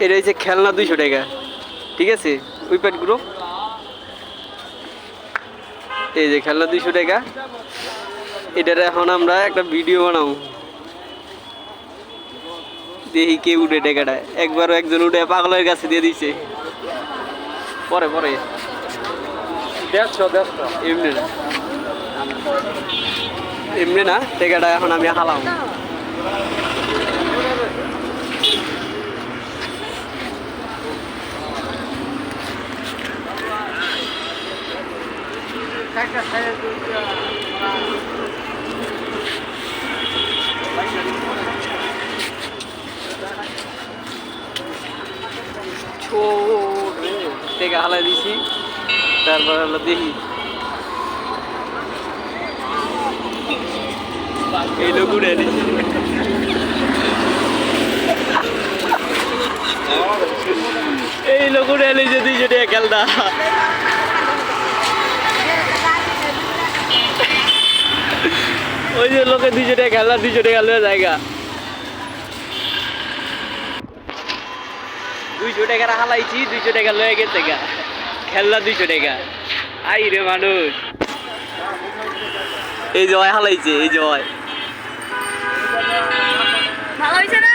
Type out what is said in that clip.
এটা হচ্ছে খেলনা 200 টাকা, ঠিক আছে। ওই প্যাডগুলো এই যে খেলনা 200 টাকা। এটার এখন আমরা একটা ভিডিও বানাবো, দেখি কে উঠে টাকাটা। একবারও একজন উঠে পাগলের কাছে দিয়ে দিছে। পরে পরে 150 এমনি না, এমনি না, টাকাটা এখন আমি হালাম। ছোট টাকা হালাই দিছি, তারপর হলো দেখি এই লোক উঠে দিছে। এই লোক উঠে নিয়েছে 200 টাকা খেলনা। ওই যে লোকে 200 টাকা খেলনা, 200 টাকা লয়ে জায়গা। 200 টাকার হালাইছি, 200 টাকা লয়ে গেছে গা। খেলনা 200 টাকা। আই রে মানুষ, এই যে হালাইছে, এই যে ভালো হয়েছে না?